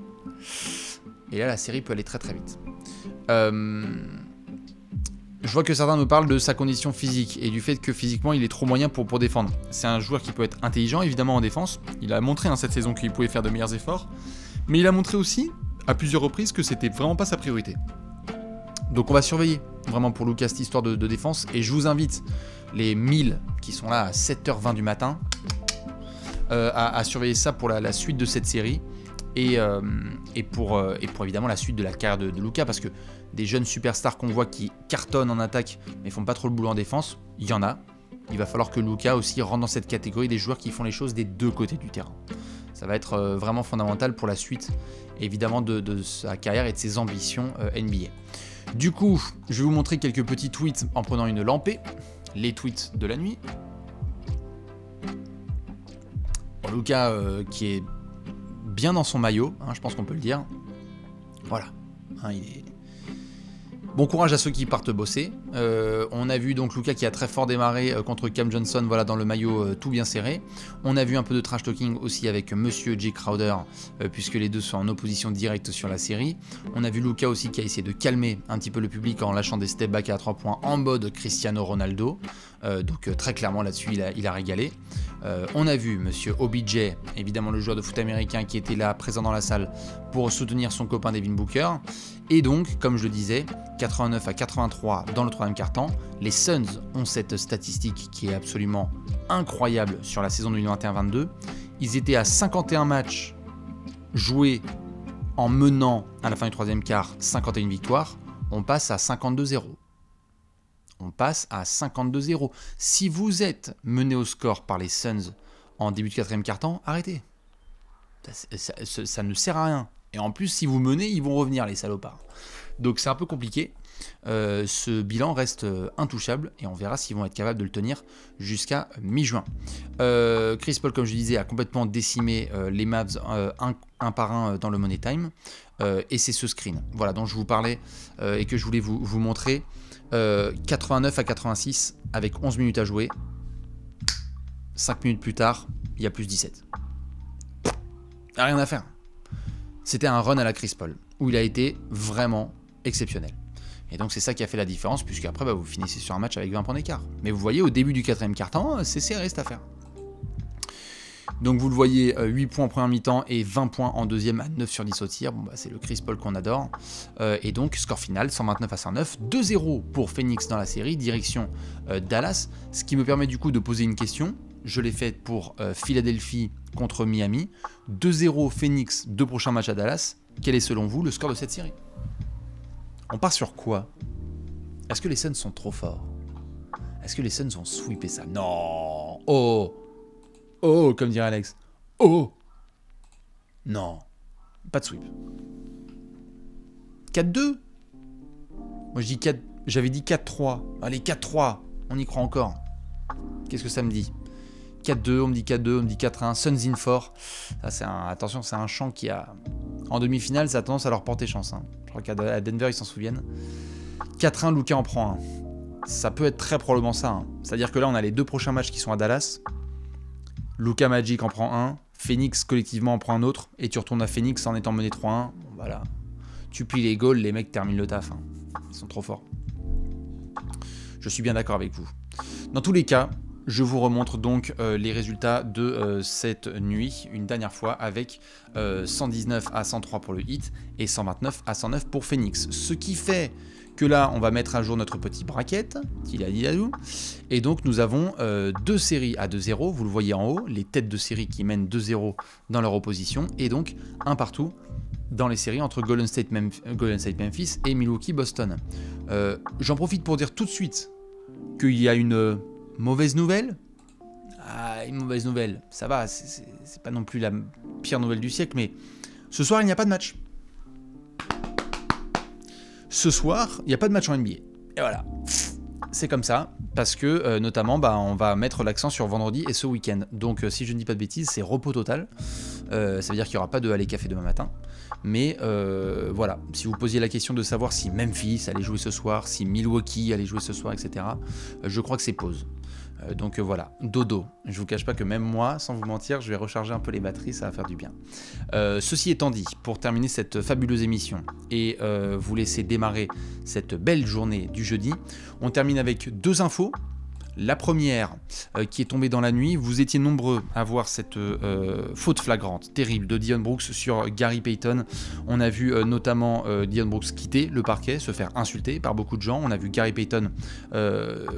Et là, la série peut aller très très vite. Je vois que certains nous parlent de sa condition physique et du fait que physiquement il est trop moyen pour défendre. C'est un joueur qui peut être intelligent évidemment en défense. Il a montré cette saison qu'il pouvait faire de meilleurs efforts. Mais il a montré aussi à plusieurs reprises que c'était vraiment pas sa priorité. Donc on va surveiller vraiment pour Luka cette histoire de défense. Et je vous invite, les 1000 qui sont là à 7h20 du matin, à surveiller ça pour la suite de cette série. Et pour évidemment la suite de la carrière de Luka, parce que des jeunes superstars qu'on voit qui cartonnent en attaque mais font pas trop le boulot en défense, il y en a. Il va falloir que Luka aussi rentre dans cette catégorie des joueurs qui font les choses des deux côtés du terrain. Ça va être vraiment fondamental pour la suite évidemment de sa carrière et de ses ambitions NBA. Du coup, je vais vous montrer quelques petits tweets en prenant une lampée, les tweets de la nuit. Bon, Luka qui est bien dans son maillot, je pense qu'on peut le dire. Voilà. Il est... Bon courage à ceux qui partent bosser. On a vu donc Luka qui a très fort démarré contre Cam Johnson, voilà, dans le maillot tout bien serré. On a vu un peu de trash talking aussi avec Monsieur Jay Crowder, puisque les deux sont en opposition directe sur la série. On a vu Luka aussi qui a essayé de calmer un petit peu le public en lâchant des step back à 3 points en mode Cristiano Ronaldo. Donc très clairement là-dessus il a régalé. On a vu Monsieur OBJ, évidemment le joueur de foot américain qui était là présent dans la salle pour soutenir son copain Devin Booker. Et donc, comme je le disais, 89 à 83 dans le 3e quart-temps. Les Suns ont cette statistique qui est absolument incroyable sur la saison 2021-22. Ils étaient à 51 matchs joués en menant à la fin du 3e quart 51 victoires. On passe à 52-0. On passe à 52-0. Si vous êtes mené au score par les Suns en début de 4e quart-temps, arrêtez. Ça ne sert à rien. Et en plus, si vous menez, ils vont revenir, les salopards. Donc c'est un peu compliqué. Ce bilan reste intouchable et on verra s'ils vont être capables de le tenir jusqu'à mi-juin. Chris Paul, comme je disais, a complètement décimé les Mavs un par un dans le Money Time. Et c'est ce screen, voilà, dont je vous parlais et que je voulais vous montrer. 89 à 86 avec 11 minutes à jouer. 5 minutes plus tard, il y a plus 17. Rien à faire. C'était un run à la Chris Paul, où il a été vraiment exceptionnel. Et donc c'est ça qui a fait la différence, puisque après vous finissez sur un match avec 20 points d'écart. Mais vous voyez, au début du 4e quart-temps, c'est serré cette affaire. Donc vous le voyez, 8 points en première mi-temps et 20 points en deuxième à 9 sur 10 au tir. Bon, bah, c'est le Chris Paul qu'on adore. Et donc score final, 129 à 109. 2-0 pour Phoenix dans la série, direction Dallas. Ce qui me permet du coup de poser une question. Je l'ai faite pour Philadelphie contre Miami. 2-0 Phoenix, 2 prochains matchs à Dallas. Quel est selon vous le score de cette série? On part sur quoi? Est-ce que les Suns sont trop forts? Est-ce que les Suns ont sweepé ça? Non. Oh, comme dirait Alex. Oh! Non. Pas de sweep. 4-2? Moi je dis 4... J'avais dit 4-3. Allez, 4-3. On y croit encore. Qu'est-ce que ça me dit? 4-2, on me dit 4-2, on me dit 4-1. Suns in 4. Ça, c'est un... Attention, c'est un champ qui a... En demi-finale, ça a tendance à leur porter chance. Hein. Je crois qu'à Denver, ils s'en souviennent. 4-1, Luka en prend un. Ça peut être très probablement ça. Hein. C'est-à-dire que là, on a les 2 prochains matchs qui sont à Dallas. Luka Magic en prend un. Phoenix, collectivement, en prend un autre. Et tu retournes à Phoenix en étant mené 3-1. Bon, voilà. Tu plies les goals, les mecs terminent le taf. Hein. Ils sont trop forts. Je suis bien d'accord avec vous. Dans tous les cas, je vous remontre donc les résultats de cette nuit, une dernière fois, avec 119 à 103 pour le Heat et 129 à 109 pour Phoenix. Ce qui fait que là, on va mettre à jour notre petit bracket, et donc nous avons 2 séries à 2-0, vous le voyez en haut, les têtes de série qui mènent 2-0 dans leur opposition, et donc un partout dans les séries entre Golden State Memphis et Milwaukee Boston. J'en profite pour dire tout de suite qu'il y a une mauvaise nouvelle. Ah, une mauvaise nouvelle, ça va, c'est pas non plus la pire nouvelle du siècle, mais ce soir il n'y a pas de match. Ce soir, il n'y a pas de match en NBA. Et voilà, c'est comme ça, parce que notamment, on va mettre l'accent sur vendredi et ce week-end. Donc, si je ne dis pas de bêtises, c'est repos total. Ça veut dire qu'il n'y aura pas de Aller Café demain matin. Mais voilà, si vous posiez la question de savoir si Memphis allait jouer ce soir, si Milwaukee allait jouer ce soir, etc., je crois que c'est pause. Donc voilà, dodo. Je vous cache pas que même moi, sans vous mentir, je vais recharger un peu les batteries, ça va faire du bien. Ceci étant dit, pour terminer cette fabuleuse émission et vous laisser démarrer cette belle journée du jeudi, on termine avec 2 infos. La première qui est tombée dans la nuit, vous étiez nombreux à voir cette faute flagrante, terrible de Dillon Brooks sur Gary Payton. On a vu notamment Dillon Brooks quitter le parquet, se faire insulter par beaucoup de gens. On a vu Gary Payton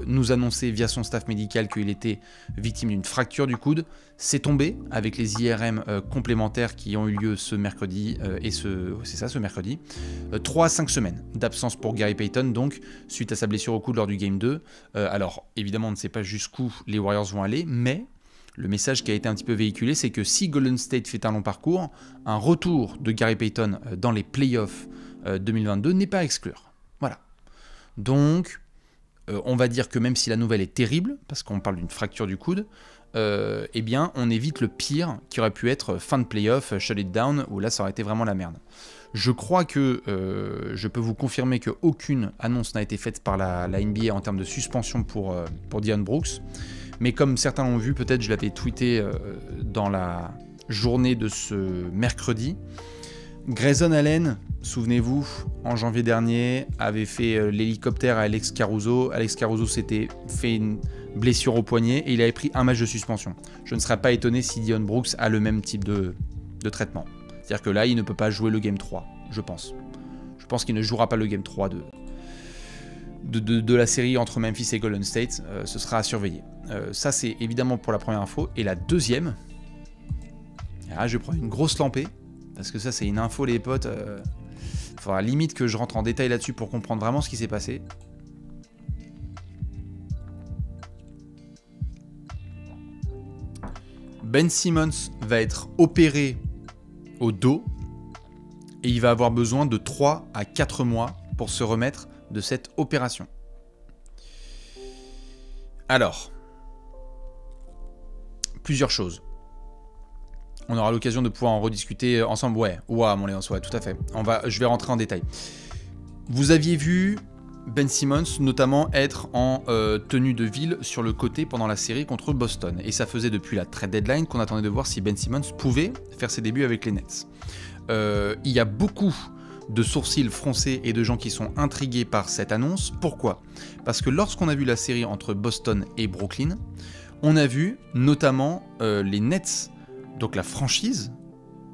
nous annoncer via son staff médical qu'il était victime d'une fracture du coude. C'est tombé avec les IRM complémentaires qui ont eu lieu ce mercredi, ce mercredi. 3 à 5 semaines d'absence pour Gary Payton, donc, suite à sa blessure au coude lors du Game 2. Alors, évidemment, on ne sait pas jusqu'où les Warriors vont aller, mais le message qui a été un petit peu véhiculé, c'est que si Golden State fait un long parcours, un retour de Gary Payton dans les playoffs 2022 n'est pas à exclure. Voilà. Donc, on va dire que même si la nouvelle est terrible, parce qu'on parle d'une fracture du coude, eh bien, on évite le pire qui aurait pu être fin de playoff, shut it down, où là, ça aurait été vraiment la merde. Je crois que je peux vous confirmer qu'aucune annonce n'a été faite par la NBA en termes de suspension pour Dillon Brooks. Mais comme certains l'ont vu, peut-être je l'avais tweeté dans la journée de ce mercredi. Grayson Allen, souvenez-vous, en janvier dernier, avait fait l'hélicoptère à Alex Caruso. Alex Caruso s'était fait une blessure au poignet et il avait pris un match de suspension. Je ne serais pas étonné si Dillon Brooks a le même type de traitement. C'est-à-dire que là, il ne peut pas jouer le Game 3, je pense. Je pense qu'il ne jouera pas le Game 3 de la série entre Memphis et Golden State. Ce sera à surveiller. Ça, c'est évidemment pour la première info. Et la deuxième, là, je vais prendre une grosse lampée, parce que ça, c'est une info, les potes. Il faudra limite que je rentre en détail là-dessus pour comprendre vraiment ce qui s'est passé. Ben Simmons va être opéré au dos et il va avoir besoin de 3 à 4 mois pour se remettre de cette opération. Alors, plusieurs choses. On aura l'occasion de pouvoir en rediscuter ensemble. Ouais, mon Léon, ouais, tout à fait. Je vais rentrer en détail. Vous aviez vu Ben Simmons notamment être en tenue de ville sur le côté pendant la série contre Boston. Et ça faisait depuis la trade deadline qu'on attendait de voir si Ben Simmons pouvait faire ses débuts avec les Nets. Il y a beaucoup de sourcils froncés et de gens qui sont intrigués par cette annonce. Pourquoi ? Parce que lorsqu'on a vu la série entre Boston et Brooklyn, on a vu notamment les Nets, donc la franchise,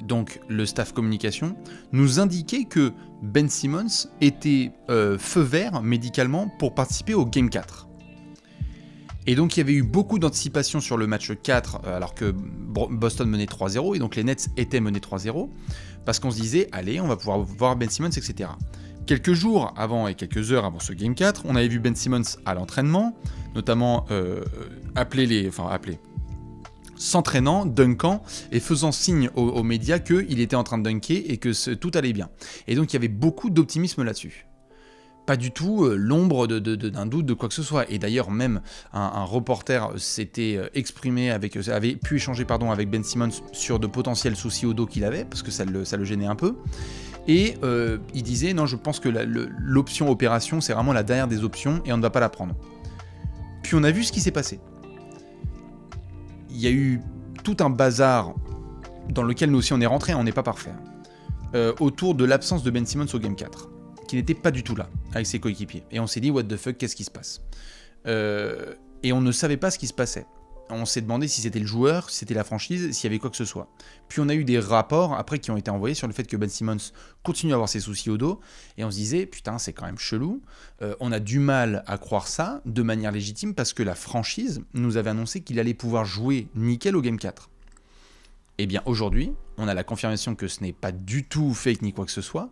donc le staff communication, nous indiquer que Ben Simmons était feu vert médicalement pour participer au Game 4. Et donc il y avait eu beaucoup d'anticipation sur le match 4 alors que Boston menait 3-0 et donc les Nets étaient menés 3-0 parce qu'on se disait allez on va pouvoir voir Ben Simmons etc. Quelques jours avant et quelques heures avant ce Game 4, on avait vu Ben Simmons à l'entraînement, notamment appeler. s'entraînant, dunkant et faisant signe aux médias qu'il était en train de dunker et que tout allait bien. Et donc il y avait beaucoup d'optimisme là-dessus. Pas du tout l'ombre d'un doute de quoi que ce soit. Et d'ailleurs, même un reporter s'était exprimé, avait pu échanger avec Ben Simmons sur de potentiels soucis au dos qu'il avait, parce que ça le gênait un peu. Et il disait, non, je pense que l'option opération, c'est vraiment la dernière des options, et on ne va pas la prendre. Puis on a vu ce qui s'est passé. Il y a eu tout un bazar dans lequel nous aussi on est rentré, on n'est pas parfait, autour de l'absence de Ben Simmons au Game 4. Qui n'était pas du tout là, avec ses coéquipiers. Et on s'est dit, what the fuck, qu'est-ce qui se passe et on ne savait pas ce qui se passait. On s'est demandé si c'était le joueur, si c'était la franchise, s'il y avait quoi que ce soit. Puis on a eu des rapports, après, qui ont été envoyés sur le fait que Ben Simmons continue à avoir ses soucis au dos, et on se disait, putain, c'est quand même chelou. On a du mal à croire ça, de manière légitime, parce que la franchise nous avait annoncé qu'il allait pouvoir jouer nickel au Game 4. Et bien, aujourd'hui, on a la confirmation que ce n'est pas du tout fake ni quoi que ce soit.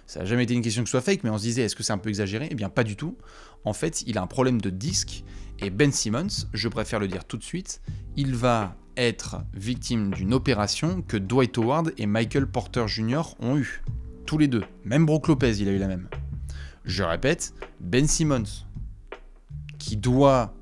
Ça n'a jamais été une question que ce soit fake, mais on se disait, est-ce que c'est un peu exagéré? Eh bien, pas du tout. En fait, il a un problème de disque, et Ben Simmons, je préfère le dire tout de suite, il va être victime d'une opération que Dwight Howard et Michael Porter Jr. ont eu. Tous les deux. Même Brook Lopez, il a eu la même. Je répète, Ben Simmons, qui doit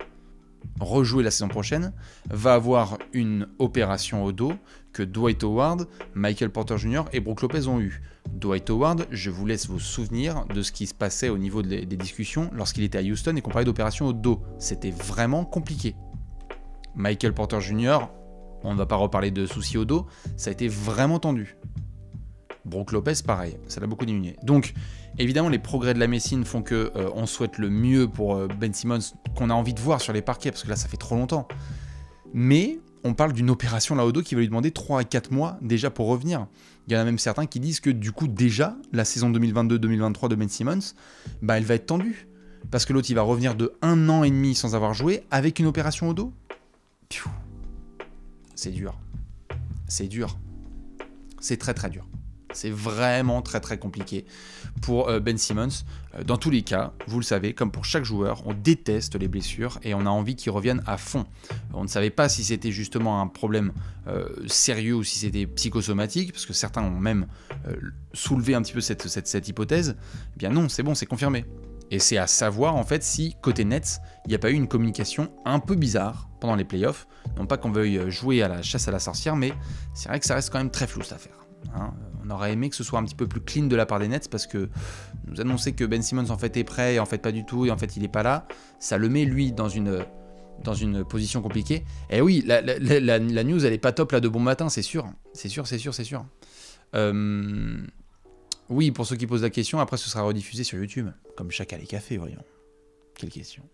rejouer la saison prochaine, va avoir une opération au dos que Dwight Howard, Michael Porter Jr. et Brook Lopez ont eu. Dwight Howard, je vous laisse vous souvenir de ce qui se passait au niveau des discussions lorsqu'il était à Houston et qu'on parlait d'opération au dos. C'était vraiment compliqué. Michael Porter Jr., on ne va pas reparler de soucis au dos, ça a été vraiment tendu. Brook Lopez, pareil, ça l'a beaucoup diminué. Donc, évidemment, les progrès de la médecine font que on souhaite le mieux pour Ben Simmons, qu'on a envie de voir sur les parquets, parce que là, ça fait trop longtemps. Mais on parle d'une opération là au dos qui va lui demander 3 à 4 mois déjà pour revenir. Il y en a même certains qui disent que du coup, déjà, la saison 2022-2023 de Ben Simmons, bah, elle va être tendue. Parce que l'autre, il va revenir de 1 an et demi sans avoir joué avec une opération au dos. C'est dur. C'est dur. C'est très très dur. C'est vraiment très très compliqué pour Ben Simmons. Dans tous les cas, vous le savez, comme pour chaque joueur, on déteste les blessures et on a envie qu'ils reviennent à fond. On ne savait pas si c'était justement un problème sérieux ou si c'était psychosomatique, parce que certains ont même soulevé un petit peu cette hypothèse. Eh bien non, c'est bon, c'est confirmé. Et c'est à savoir en fait si, côté Nets, il n'y a pas eu une communication un peu bizarre pendant les playoffs. Non pas qu'on veuille jouer à la chasse à la sorcière, mais c'est vrai que ça reste quand même très flou cette affaire. Hein, on aurait aimé que ce soit un petit peu plus clean de la part des Nets parce que nous annoncer que Ben Simmons en fait est prêt et en fait pas du tout et en fait il est pas là, ça le met lui dans une position compliquée. Et oui, la news elle est pas top là de bon matin, c'est sûr. C'est sûr. Oui, pour ceux qui posent la question, après ce sera rediffusé sur YouTube, comme Chacal et Café, voyons. Quelle question.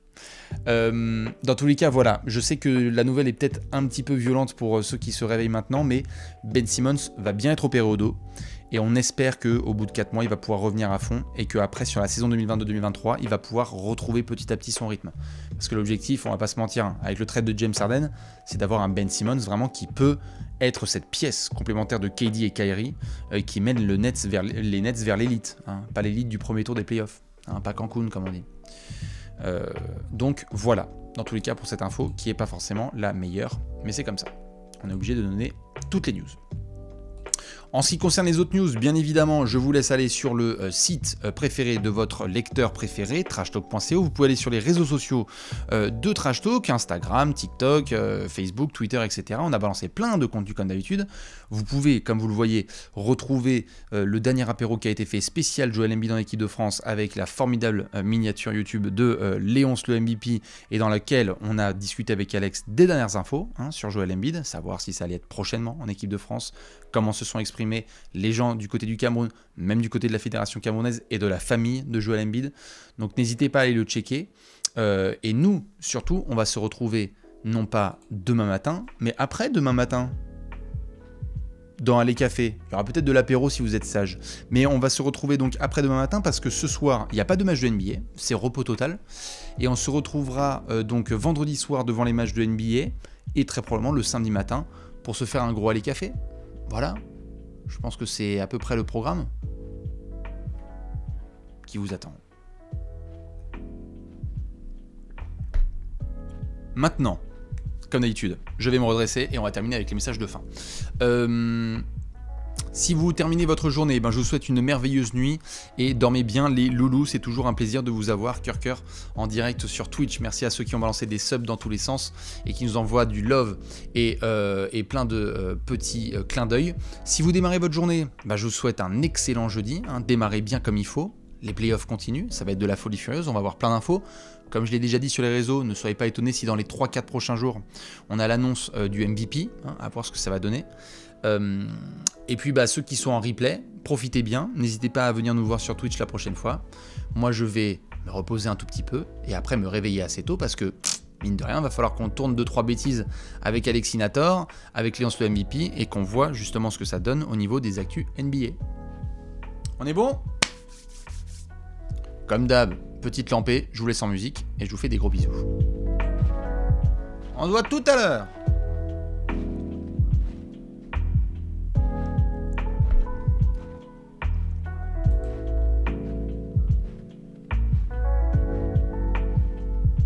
Dans tous les cas, voilà, je sais que la nouvelle est peut-être un petit peu violente pour ceux qui se réveillent maintenant, mais Ben Simmons va bien être opéré au dos, et on espère qu'au bout de 4 mois, il va pouvoir revenir à fond, et qu'après, sur la saison 2022-2023, il va pouvoir retrouver petit à petit son rythme. Parce que l'objectif, on va pas se mentir, hein, avec le trade de James Harden, c'est d'avoir un Ben Simmons vraiment qui peut être cette pièce complémentaire de KD et Kyrie, qui mène les Nets vers l'élite, hein, pas l'élite du premier tour des playoffs, hein, pas Cancun comme on dit. Donc voilà, dans tous les cas pour cette info qui n'est pas forcément la meilleure, mais c'est comme ça. On est obligé de donner toutes les news. En ce qui concerne les autres news, bien évidemment, je vous laisse aller sur le site préféré de votre lecteur préféré, trashtalk.co. Vous pouvez aller sur les réseaux sociaux de Trash Talk, Instagram, TikTok, Facebook, Twitter, etc. On a balancé plein de contenus comme d'habitude. Vous pouvez, comme vous le voyez, retrouver le dernier apéro qui a été fait spécial Joel Embiid dans l'équipe de France avec la formidable miniature YouTube de Léonce le MVP et dans laquelle on a discuté avec Alex des dernières infos sur Joel Embiid, savoir si ça allait être prochainement en équipe de France, comment se sont exprimés les gens du côté du Cameroun, même du côté de la fédération camerounaise et de la famille de Joel Embiid. Donc n'hésitez pas à aller le checker. Et nous, surtout, on va se retrouver non pas demain matin, mais après demain matin. Dans Aller Café. Il y aura peut-être de l'apéro si vous êtes sage. Mais on va se retrouver donc après demain matin parce que ce soir, il n'y a pas de match de NBA. C'est repos total. Et on se retrouvera donc vendredi soir devant les matchs de NBA et très probablement le samedi matin pour se faire un gros Aller Café. Voilà. Je pense que c'est à peu près le programme qui vous attend. Maintenant, comme d'habitude, je vais me redresser et on va terminer avec les messages de fin. Si vous terminez votre journée, je vous souhaite une merveilleuse nuit et dormez bien les loulous, c'est toujours un plaisir de vous avoir, cœur en direct sur Twitch. Merci à ceux qui ont balancé des subs dans tous les sens et qui nous envoient du love et plein de petits clins d'œil. Si vous démarrez votre journée, je vous souhaite un excellent jeudi, démarrez bien comme il faut. Les playoffs continuent, ça va être de la folie furieuse, on va avoir plein d'infos. Comme je l'ai déjà dit sur les réseaux, ne soyez pas étonnés si dans les 3-4 prochains jours, on a l'annonce du MVP, à voir ce que ça va donner. Et puis ceux qui sont en replay, profitez bien, n'hésitez pas à venir nous voir sur Twitch la prochaine fois. Moi je vais me reposer un tout petit peu et après me réveiller assez tôt parce que mine de rien, va falloir qu'on tourne 2-3 bêtises avec Alexinator, avec Léonce le MVP et qu'on voit justement ce que ça donne au niveau des actus NBA. On est bon ? Comme d'hab, petite lampée, je vous laisse en musique et je vous fais des gros bisous. On se voit tout à l'heure.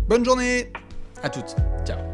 Bonne journée à toutes. Ciao.